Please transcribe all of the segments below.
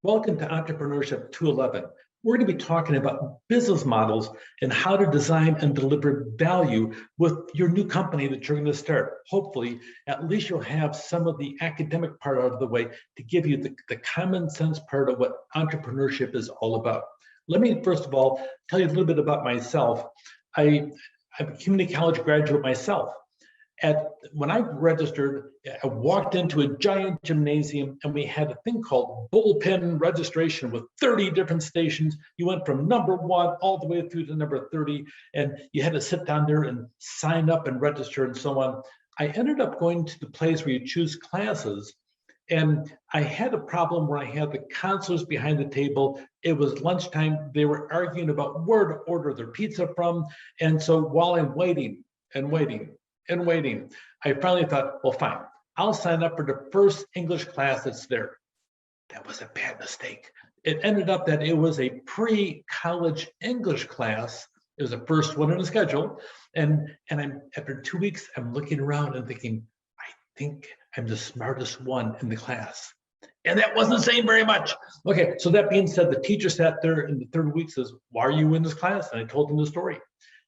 Welcome to Entrepreneurship 211. We're going to be talking about business models and how to design and deliver value with your new company that you're going to start. Hopefully, at least you'll have some of the academic part out of the way to give you the common sense part of what entrepreneurship is all about. Let me, first of all, tell you a little bit about myself. I'm a community college graduate myself. When I registered, I walked into a giant gymnasium and we had a thing called bullpen registration with 30 different stations. You went from number 1 all the way through to number 30, and you had to sit down there and sign up and register and so on. I ended up going to the place where you choose classes, and I had a problem where I had the counselors behind the table. It was lunchtime. They were arguing about where to order their pizza from. And so while I'm waiting and waiting, I finally thought, well, fine, I'll sign up for the first English class that's there. That was a bad mistake. It ended up that it was a pre-college English class. It was the first one in the schedule. And after 2 weeks, I'm looking around and thinking, I think I'm the smartest one in the class. And that wasn't saying very much. Okay, so that being said, the teacher sat there in the third week, says, why are you in this class? And I told him the story.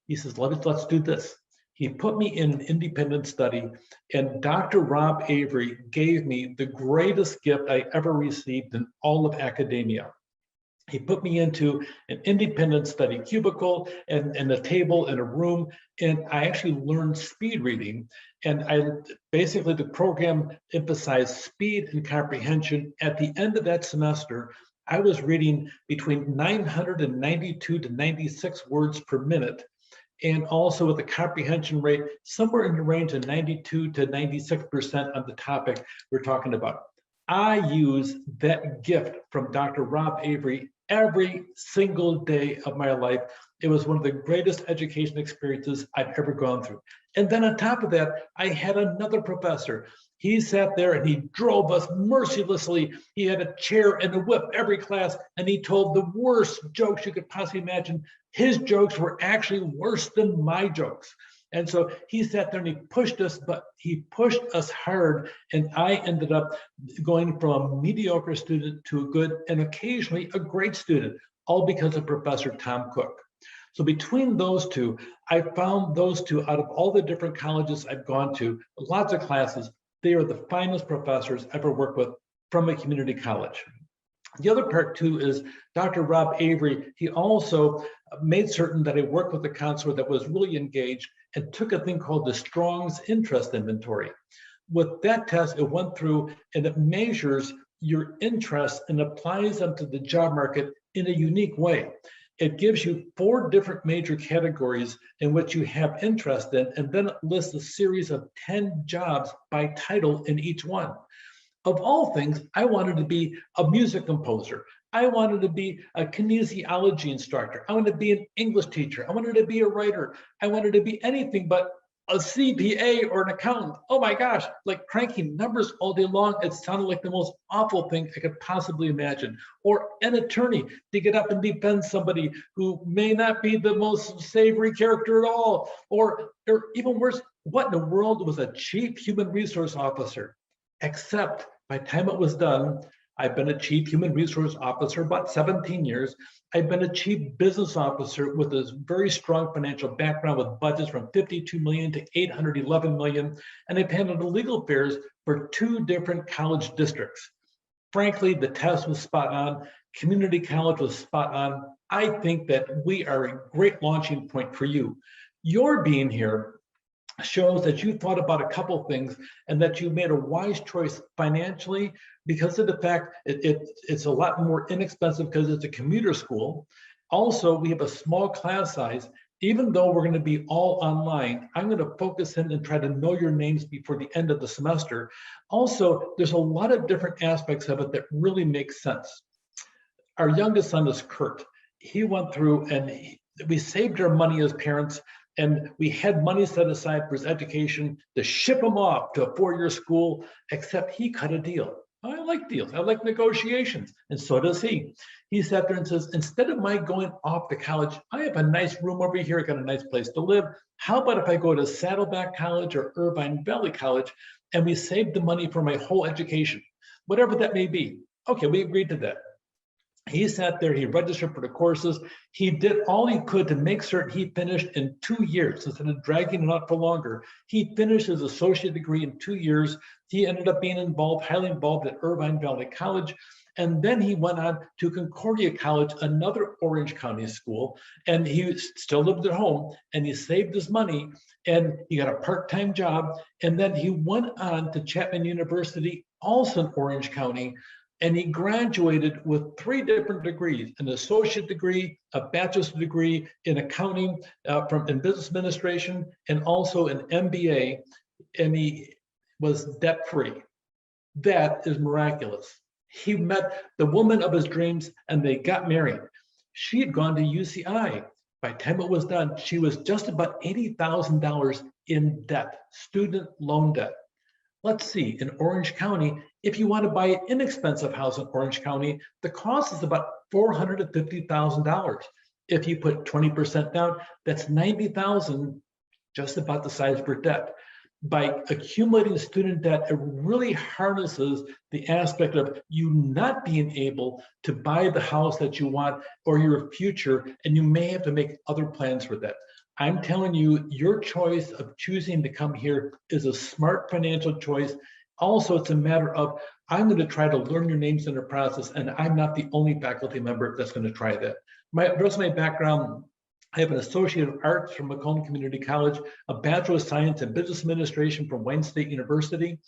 He says, let's do this. He put me in an independent study, and Dr. Rob Avery gave me the greatest gift I ever received in all of academia. He put me into an independent study cubicle and a table in a room, and I actually learned speed reading. And the program emphasized speed and comprehension. At the end of that semester, I was reading between 992 to 96 words per minute, and also with a comprehension rate somewhere in the range of 92 to 96% of the topic we're talking about. I use that gift from Dr. Rob Avery every single day of my life. It was one of the greatest education experiences I've ever gone through. And then on top of that, I had another professor. He sat there and he drove us mercilessly. He had a chair and a whip every class, and he told the worst jokes you could possibly imagine. His jokes were actually worse than my jokes. And so he sat there and he pushed us, but he pushed us hard. And I ended up going from a mediocre student to a good and occasionally a great student, all because of Professor Tom Cook. So between those two, I found those two out of all the different colleges I've gone to, lots of classes, they are the finest professors I've ever worked with from a community college. The other part too is Dr. Rob Avery, he also made certain that I worked with a counselor that was really engaged and took a thing called the Strong's Interest Inventory. With that test, it went through and it measures your interests and applies them to the job market in a unique way. It gives you 4 different major categories in which you have interest in, and then it lists a series of 10 jobs by title in each one. Of all things, I wanted to be a music composer. I wanted to be a kinesiology instructor. I wanted to be an English teacher. I wanted to be a writer. I wanted to be anything but a CPA or an accountant. Oh my gosh, like cranking numbers all day long. It sounded like the most awful thing I could possibly imagine. Or an attorney to get up and defend somebody who may not be the most savory character at all. Or even worse, what in the world was a chief human resource officer? Except by the time it was done, I've been a chief human resource officer about 17 years. I've been a chief business officer with a very strong financial background with budgets from 52 million to 811 million. And I've handled the legal affairs for 2 different college districts. Frankly, the test was spot on. Community college was spot on. I think that we are a great launching point for you. Your being here shows that you thought about a couple things and that you made a wise choice financially because of the fact it's a lot more inexpensive because it's a commuter school. Also, we have a small class size. Even though we're going to be all online, I'm going to focus in and try to know your names before the end of the semester. Also, there's a lot of different aspects of it that really make sense. Our youngest son is Kurt. He went through and we saved our money as parents, and we had money set aside for his education to ship him off to a 4-year school, except he cut a deal. I like deals. I like negotiations. And so does he. He sat there and says, instead of my going off to college, I have a nice room over here. I got a nice place to live. How about if I go to Saddleback College or Irvine Valley College and we save the money for my whole education, whatever that may be? Okay, we agreed to that. He sat there, he registered for the courses. He did all he could to make certain he finished in 2 years instead of dragging it out for longer. He finished his associate degree in 2 years. He ended up being involved, highly involved at Irvine Valley College. And then he went on to Concordia College, another Orange County school, and he still lived at home, and he saved his money, and he got a part-time job. And then he went on to Chapman University, also in Orange County, and he graduated with 3 different degrees: an associate degree, a bachelor's degree in accounting in business administration, and also an MBA, and he was debt-free. That is miraculous. He met the woman of his dreams and they got married. She had gone to UCI. By the time it was done, she was just about $80,000 in debt, student loan debt. Let's see, in Orange County, if you want to buy an inexpensive house in Orange County, the cost is about $450,000. If you put 20% down, that's $90,000, just about the size of your debt. By accumulating student debt, it really harnesses the aspect of you not being able to buy the house that you want or your future, and you may have to make other plans for that. I'm telling you, your choice of choosing to come here is a smart financial choice. Also, it's a matter of, I'm going to try to learn your names in the process, and I'm not the only faculty member that's going to try that. My resume background: I have an Associate of Arts from Macomb Community College, a Bachelor of Science in Business Administration from Wayne State University,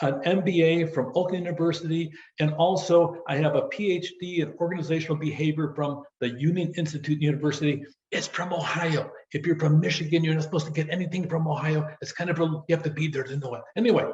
an MBA from Oakland University, and also I have a PhD in Organizational Behavior from the Union Institute University. It's from Ohio. If you're from Michigan, you're not supposed to get anything from Ohio. It's kind of, you have to be there to know it. Anyway,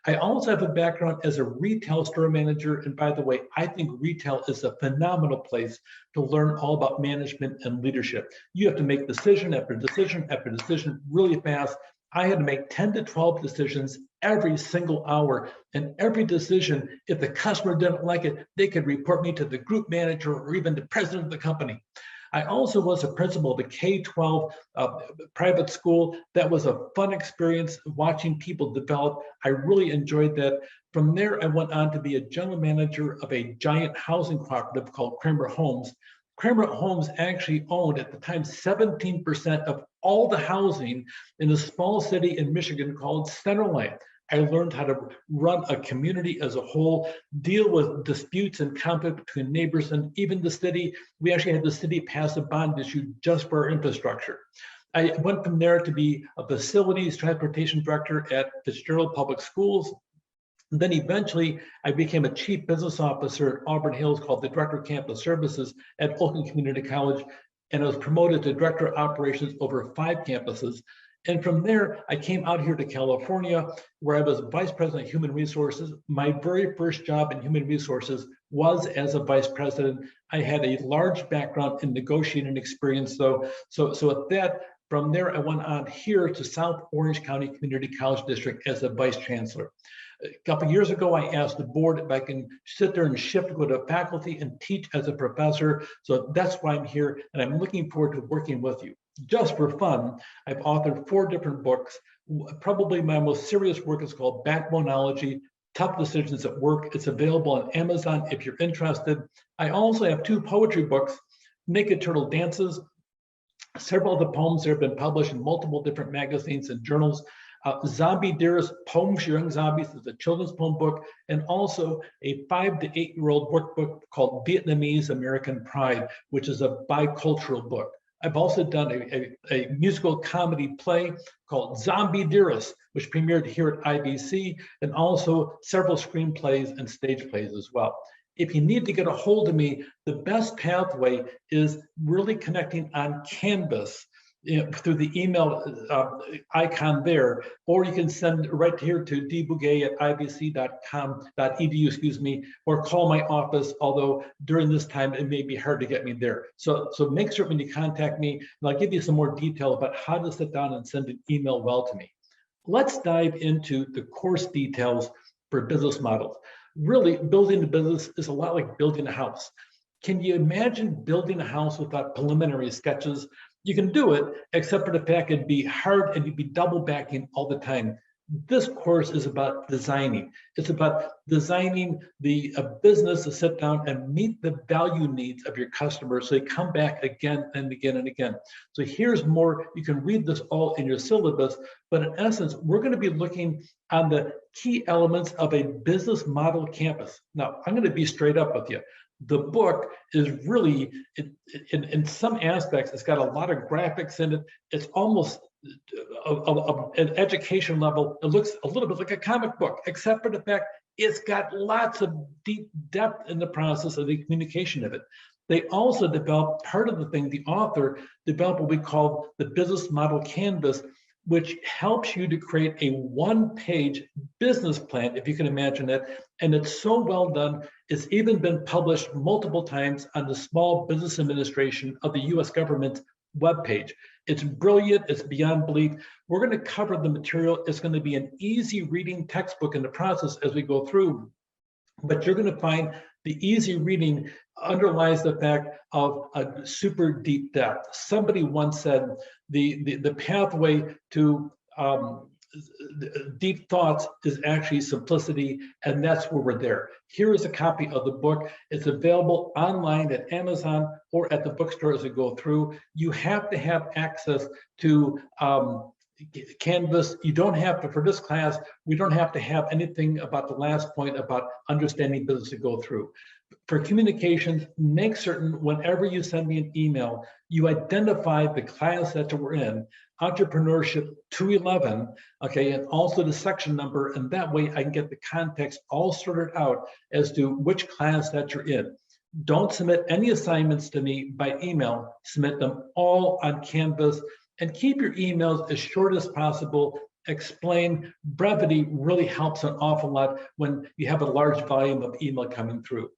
I also have a background as a retail store manager. And by the way, I think retail is a phenomenal place to learn all about management and leadership. You have to make decision after decision after decision really fast. I had to make 10 to 12 decisions every single hour. And every decision, if the customer didn't like it, they could report me to the group manager or even the president of the company. I also was a principal of a K-12 private school. That was a fun experience watching people develop. I really enjoyed that. From there, I went on to be a general manager of a giant housing cooperative called Kramer Homes. Kramer Homes actually owned, at the time, 17% of all the housing in a small city in Michigan called Centerline. I learned how to run a community as a whole, deal with disputes and conflict between neighbors, and even the city. We actually had the city pass a bond issue just for our infrastructure. I went from there to be a facilities transportation director at Fitzgerald Public Schools. And then eventually I became a chief business officer at Auburn Hills, called the Director of Campus Services at Oakland Community College. And I was promoted to Director of Operations over 5 campuses. And from there, I came out here to California, where I was Vice President of Human Resources. My very first job in human resources was as a vice president. I had a large background in negotiating experience, though. So at that, from there, I went on here to South Orange County Community College District as a vice chancellor. A couple of years ago, I asked the board if I can sit there and shift, go to faculty and teach as a professor. So that's why I'm here, and I'm looking forward to working with you. Just for fun, I've authored 4 different books. Probably my most serious work is called Backboneology: Tough Decisions at Work. It's available on Amazon if you're interested. I also have 2 poetry books: Naked Turtle Dances. Several of the poems there have been published in multiple different magazines and journals. Zombie Dearest, Poems for Young Zombies is a children's poem book, and also a 5 to 8-year-old workbook called Vietnamese American Pride, which is a bicultural book. I've also done a musical comedy play called Zombie Dearest, which premiered here at IBC, and also several screenplays and stage plays as well. If you need to get a hold of me, the best pathway is really connecting on Canvas, through the email icon there, or you can send right here to dbouguet@ibc.com.edu, or call my office, although during this time it may be hard to get me there. So make sure when you contact me, and I'll give you some more detail about how to sit down and send an email well to me. Let's dive into the course details for business models. Really, building a business is a lot like building a house. Can you imagine building a house without preliminary sketches? You can do it, except for the fact it'd be hard and you'd be double backing all the time. This course is about designing. It's about designing the business to sit down and meet the value needs of your customers so they come back again and again and again. So here's more. You can read this all in your syllabus, but in essence, we're going to be looking on the key elements of a business model campus. Now, I'm going to be straight up with you. The book is really, in some aspects, it's got a lot of graphics in it. It's almost an education level. It looks a little bit like a comic book, except for the fact it's got lots of deep depth in the process of the communication of it. They also developed, part of the thing, the author developed what we call the business model canvas, which helps you to create a one-page business plan, if you can imagine it. And it's so well done, it's even been published multiple times on the Small Business Administration of the US government webpage. It's brilliant, it's beyond belief. We're going to cover the material. It's going to be an easy reading textbook in the process as we go through, but you're going to find the easy reading underlies the fact of a super deep depth. Somebody once said the pathway to deep thoughts is actually simplicity, and that's where we're there. Here is a copy of the book. It's available online at Amazon or at the bookstore as we go through. You have to have access to Canvas. You don't have to, for this class, we don't have to have anything about the last point about understanding business to go through. For communications, make certain whenever you send me an email, you identify the class that we're in, Entrepreneurship 211, okay, and also the section number, and that way I can get the context all sorted out as to which class that you're in. Don't submit any assignments to me by email, submit them all on Canvas, and keep your emails as short as possible. Explain. Brevity really helps an awful lot when you have a large volume of email coming through.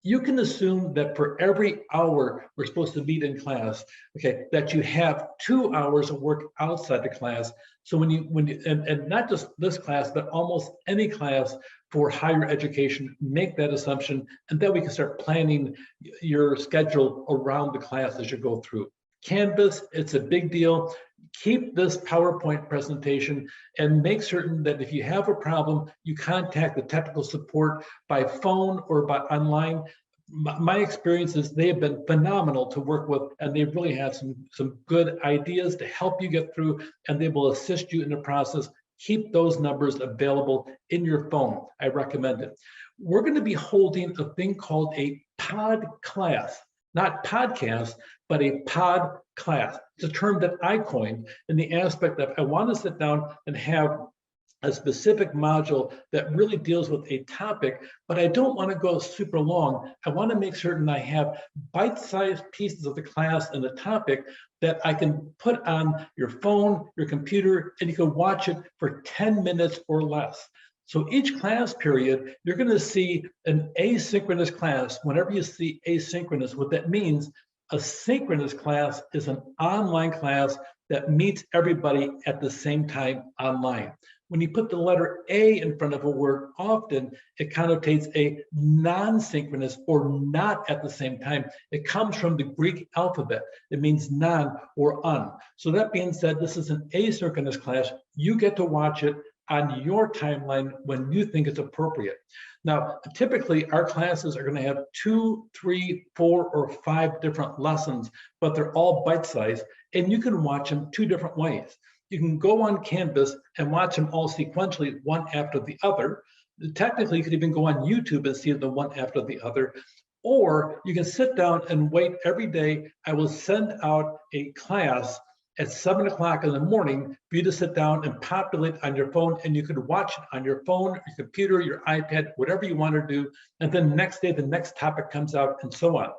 You can assume that for every hour we're supposed to meet in class, okay, that you have 2 hours of work outside the class. So when you and not just this class, but almost any class for higher education, make that assumption, and then we can start planning your schedule around the class as you go through. Canvas, it's a big deal. Keep this PowerPoint presentation and make certain that if you have a problem, you contact the technical support by phone or by online. My experience is they have been phenomenal to work with, and they really have some good ideas to help you get through, and they will assist you in the process. Keep those numbers available in your phone. I recommend it. We're going to be holding a thing called a pod class. Not podcast, but a pod class. It's a term that I coined in the aspect of I want to sit down and have a specific module that really deals with a topic, but I don't want to go super long. I want to make certain I have bite-sized pieces of the class and the topic that I can put on your phone, your computer, and you can watch it for 10 minutes or less. So each class period, you're going to see an asynchronous class. Whenever you see asynchronous, what that means, a synchronous class is an online class that meets everybody at the same time online. When you put the letter A in front of a word, often it connotates a non-synchronous or not at the same time. It comes from the Greek alphabet. It means non or un. So that being said, this is an asynchronous class. You get to watch it on your timeline when you think it's appropriate. Now, typically our classes are going to have 2, 3, 4, or 5 different lessons, but they're all bite-sized, and you can watch them 2 different ways. You can go on Canvas and watch them all sequentially, one after the other. Technically, you could even go on YouTube and see them one after the other, or you can sit down and wait every day. I will send out a class at 7 o'clock in the morning for you to sit down and populate on your phone, and you could watch it on your phone, your computer, your iPad, whatever you want to do. And then next day, the next topic comes out and so on.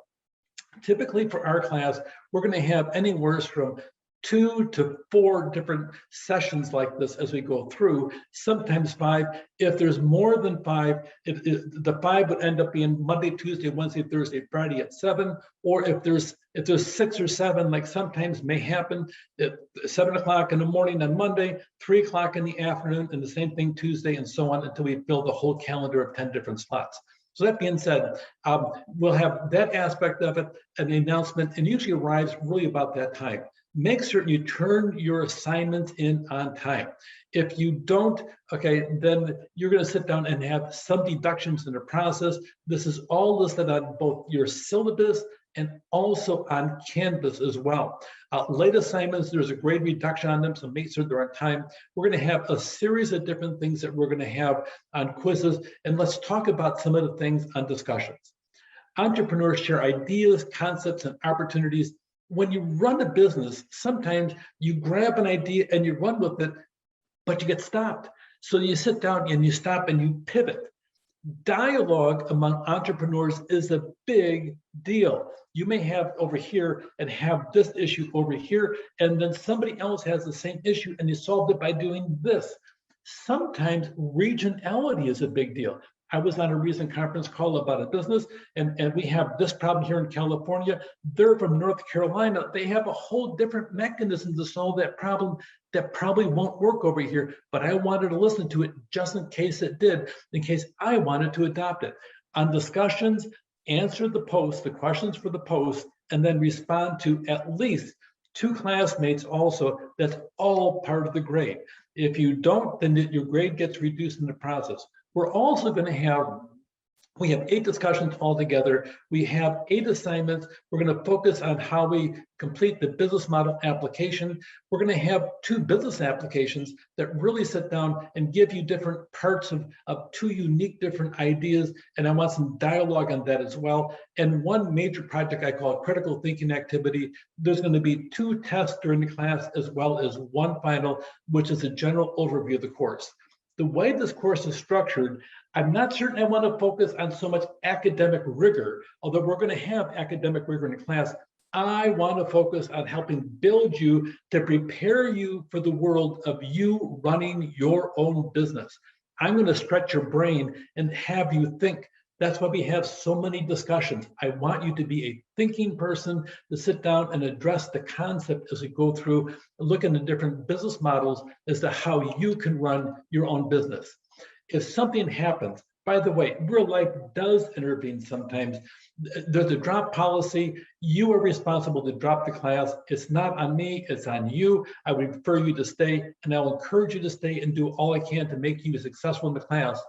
Typically for our class, we're going to have anywhere from 2 to 4 different sessions like this as we go through, sometimes 5. If there's more than 5, the 5 would end up being Monday, Tuesday, Wednesday, Thursday, Friday at 7. Or if there's 6 or 7, like sometimes may happen, at 7 o'clock in the morning on Monday, 3 o'clock in the afternoon, and the same thing Tuesday, and so on until we fill the whole calendar of 10 different slots. So that being said, we'll have that aspect of it, and the announcement, and usually arrives really about that time. make certain you turn your assignments in on time. If you don't, okay, then you're going to sit down and have some deductions in the process. This is all listed on both your syllabus and also on Canvas as well. Late assignments, there's a grade reduction on them, so make sure they're on time. We're going to have a series of different things that we're going to have on quizzes, and let's talk about some of the things on discussions. Entrepreneurs share ideas, concepts, and opportunities. When you run a business, sometimes you grab an idea and you run with it, but you get stopped. So you sit down and you stop and you pivot. Dialogue among entrepreneurs is a big deal. You may have over here and have this issue over here, and then somebody else has the same issue and you solved it by doing this. Sometimes regionality is a big deal. I was on a recent conference call about a business, and we have this problem here in California. They're from North Carolina. They have a whole different mechanism to solve that problem that probably won't work over here, but I wanted to listen to it just in case it did, in case I wanted to adopt it. On discussions, answer the post, the questions for the post, and then respond to at least 2 classmates also. That's all part of the grade. If you don't, then your grade gets reduced in the process. We're also going to have, we have 8 discussions altogether. We have 8 assignments. We're going to focus on how we complete the business model application. We're going to have 2 business applications that really sit down and give you different parts of 2 unique different ideas. And I want some dialogue on that as well. And one major project I call a critical thinking activity. There's going to be 2 tests during the class as well as 1 final, which is a general overview of the course. The way this course is structured, I'm not certain I want to focus on so much academic rigor, although we're going to have academic rigor in the class. I want to focus on helping build you to prepare you for the world of you running your own business. I'm going to stretch your brain and have you think. That's why we have so many discussions. I want you to be a thinking person, to sit down and address the concept as we go through, look into different business models as to how you can run your own business. If something happens, by the way, real life does intervene sometimes. There's a drop policy. You are responsible to drop the class. It's not on me, it's on you. I would refer you to stay, and I'll encourage you to stay and do all I can to make you successful in the class.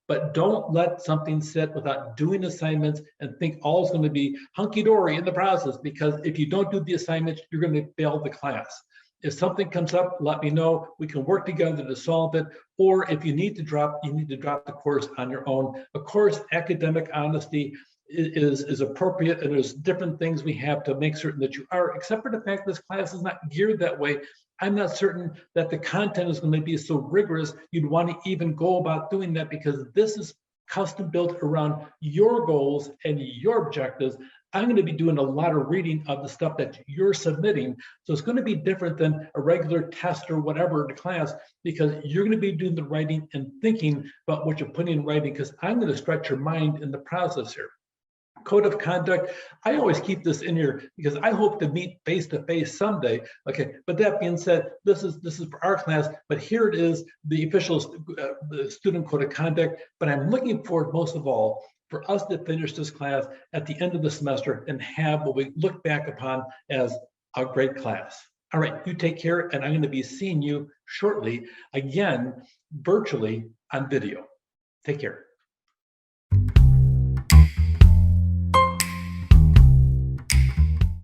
But don't let something sit without doing assignments and think all is going to be hunky-dory in the process, because if you don't do the assignments, you're going to fail the class. If something comes up, let me know. We can work together to solve it. Or if you need to drop, you need to drop the course on your own. Of course, academic honesty is appropriate, and there's different things we have to make certain that you are, except for the fact this class is not geared that way. I'm not certain that the content is going to be so rigorous you'd want to even go about doing that, because this is custom built around your goals and your objectives. I'm going to be doing a lot of reading of the stuff that you're submitting. So it's going to be different than a regular test or whatever in the class, because you're going to be doing the writing and thinking about what you're putting in writing, because I'm going to stretch your mind in the process here. Code of conduct, I always keep this in here because I hope to meet face-to-face someday. Okay, but that being said, this is for our class, but here it is, the official student code of conduct. But I'm looking forward most of all for us to finish this class at the end of the semester and have what we look back upon as a great class. All right, you take care, and I'm going to be seeing you shortly again virtually on video. Take care.